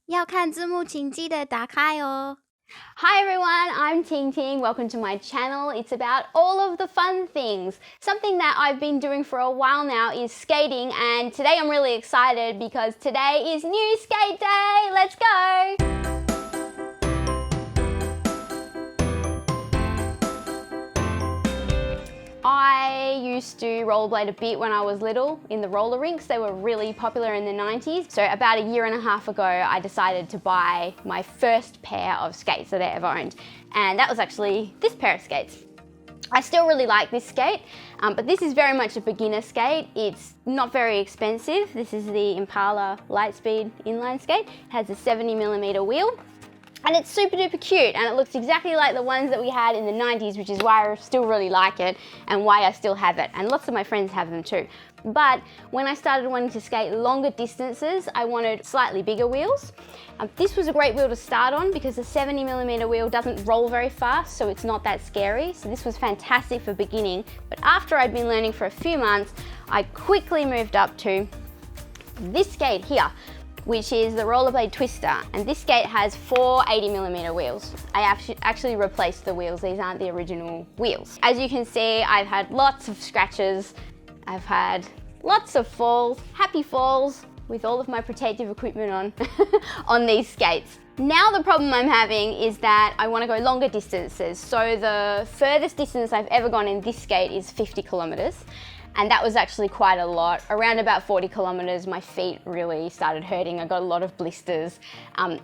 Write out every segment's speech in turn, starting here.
要看字幕请记得打开哦。 Hi everyone, I'm Ting Ting. Welcome to my channel. It's about all of the fun things. Something that I've been doing for a while now is skating, and today I'm really excited because today is new skate day. Let's go! I used to rollerblade a bit when I was little in the roller rinks. They were really popular in the 90s. So about a year and a half ago, I decided to buy my first pair of skates that I ever owned. And that was actually this pair of skates. I still really like this skate, but this is very much a beginner skate. It's not very expensive. This is the Impala Lightspeed inline skate. It has a 70mm wheel. And it's super duper cute, and it looks exactly like the ones that we had in the 90s, which is why I still really like it and why I still have it. And lots of my friends have them too. But when I started wanting to skate longer distances, I wanted slightly bigger wheels. This was a great wheel to start on because the 70mm wheel doesn't roll very fast, so it's not that scary. So this was fantastic for beginning. But after I'd been learning for a few months, I quickly moved up to this skate here, which is the Rollerblade Twister, and this skate has 4 80mm wheels. I actually replaced the wheels. These aren't the original wheels. As you can see, I've had lots of scratches. I've had lots of falls, happy falls, with all of my protective equipment on, on these skates. Now the problem I'm having is that I want to go longer distances. So the furthest distance I've ever gone in this skate is 50 kilometers. And that was actually quite a lot. Around about 40 kilometers, my feet really started hurting. I got a lot of blisters.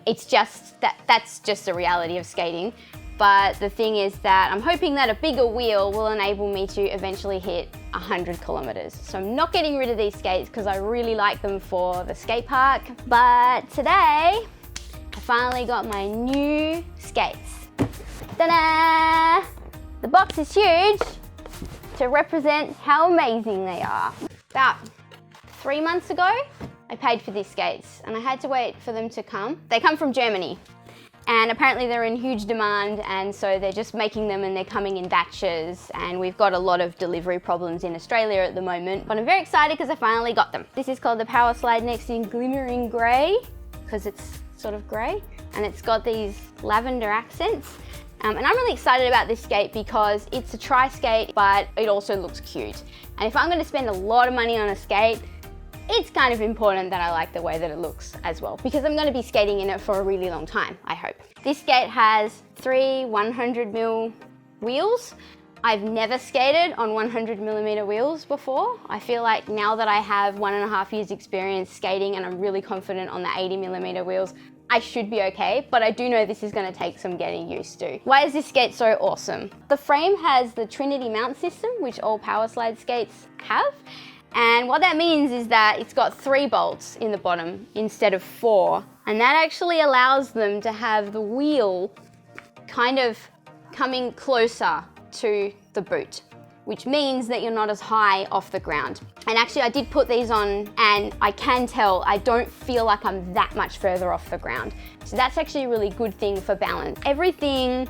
It's just, that's just the reality of skating. But the thing is that I'm hoping that a bigger wheel will enable me to eventually hit 100 kilometers. So I'm not getting rid of these skates because I really like them for the skate park. But today, I finally got my new skates. Ta-da! The box is huge to represent how amazing they are. About 3 months ago, I paid for these skates and I had to wait for them to come. They come from Germany and apparently they're in huge demand, and so they're just making them and they're coming in batches, and we've got a lot of delivery problems in Australia at the moment, but I'm very excited because I finally got them. This is called the Powerslide Next in Glimmering Grey because it's sort of grey and it's got these lavender accents. And I'm really excited about this skate because it's a tri-skate, but it also looks cute. And if I'm going to spend a lot of money on a skate, it's kind of important that I like the way that it looks as well, because I'm going to be skating in it for a really long time, I hope. This skate has 3 100mm wheels. I've never skated on 100mm wheels before. I feel like now that I have 1.5 years experience skating and I'm really confident on the 80mm wheels, I should be okay, but I do know this is going to take some getting used to. Why is this skate so awesome? The frame has the Trinity mount system, which all Powerslide skates have. And what that means is that it's got 3 bolts in the bottom instead of 4. And that actually allows them to have the wheel kind of coming closer to the boot, which means that you're not as high off the ground. And actually I did put these on and I can tell I don't feel like I'm that much further off the ground. So that's actually a really good thing for balance. Everything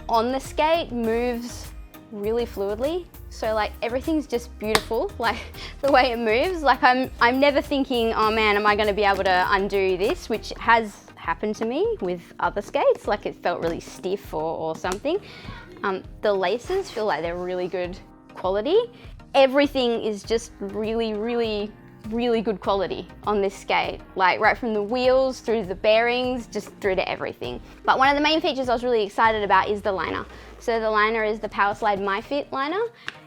on the skate moves really fluidly. So like everything's just beautiful, like the way it moves. Like I'm never thinking, oh man, am I gonna be able to undo this, which has happened to me with other skates, like it felt really stiff or something. The laces feel like they're really good quality. Everything is just really, really, really good quality on this skate. Like right from the wheels through the bearings, just through to everything. But one of the main features I was really excited about is the liner. So the liner is the Powerslide MyFit liner.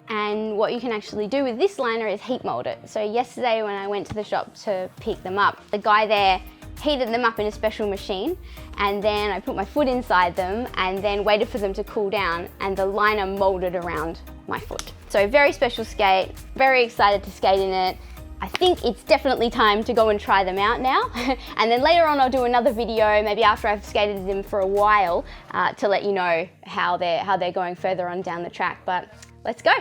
And what you can actually do with this liner is heat mold it. So yesterday when I went to the shop to pick them up, the guy there heated them up in a special machine, and then I put my foot inside them and then waited for them to cool down, and the liner molded around my foot. So very special skate, very excited to skate in it. I think it's definitely time to go and try them out now. And then later on I'll do another video, maybe after I've skated them for a while, to let you know how they're going further on down the track. But let's go.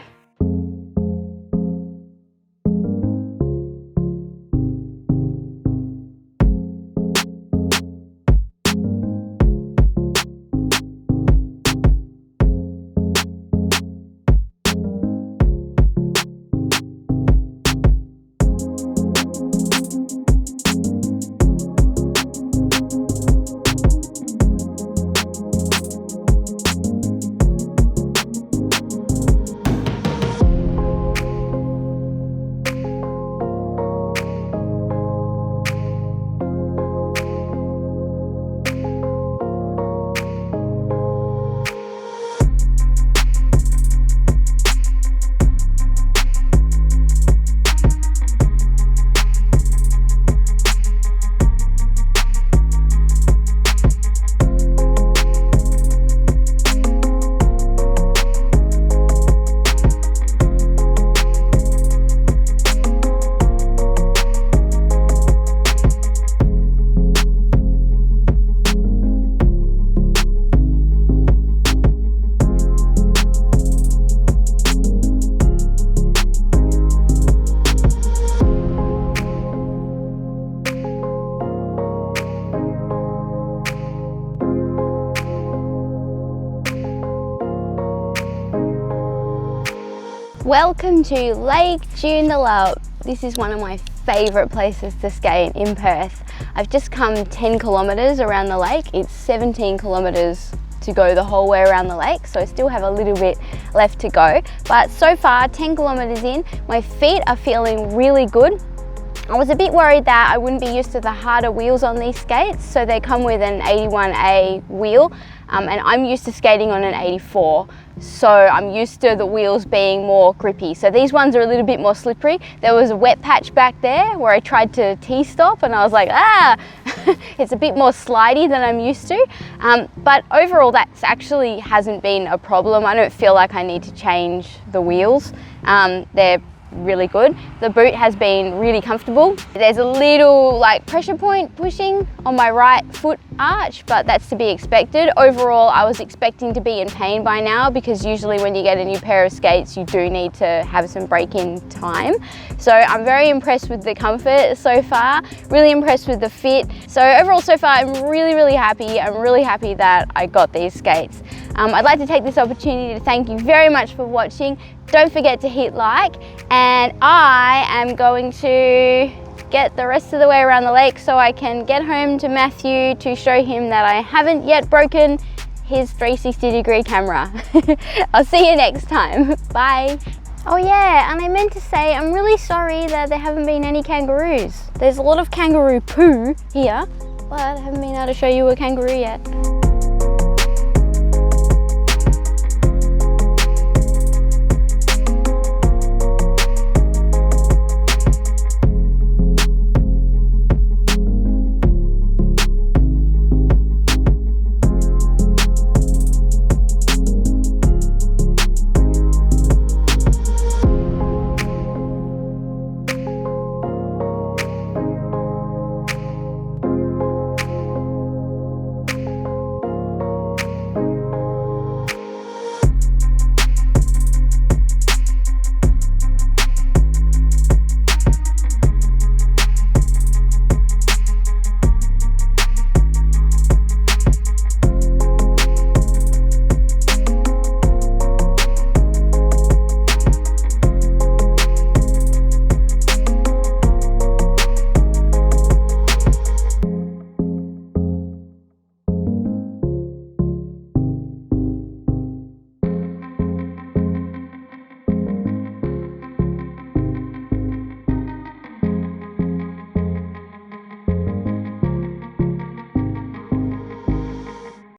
Welcome to Lake Joondalup. This is one of my favourite places to skate in Perth. I've just come 10 kilometres around the lake. It's 17 kilometres to go the whole way around the lake, so I still have a little bit left to go. But so far, 10 kilometres in, my feet are feeling really good. I was a bit worried that I wouldn't be used to the harder wheels on these skates, so they come with an 81A wheel, and I'm used to skating on an 84, so I'm used to the wheels being more grippy. So these ones are a little bit more slippery. There was a wet patch back there where I tried to T-stop and I was like, it's a bit more slidey than I'm used to, but overall that actually hasn't been a problem. I don't feel like I need to change the wheels. They're really good. The boot has been really comfortable. There's a little like pressure point pushing on my right foot arch, but that's to be expected. Overall, I was expecting to be in pain by now because usually when you get a new pair of skates, you do need to have some break-in time. So I'm very impressed with the comfort so far, really impressed with the fit. So overall so far, I'm really happy. I'm really happy that I got these skates. I'd like to take this opportunity to thank you very much for watching. Don't forget to hit like, and I am going to get the rest of the way around the lake so I can get home to Matthew to show him that I haven't yet broken his 360-degree camera. I'll see you next time. Bye. Oh yeah, and I meant to say I'm really sorry that there haven't been any kangaroos. There's a lot of kangaroo poo here, but I haven't been able to show you a kangaroo yet.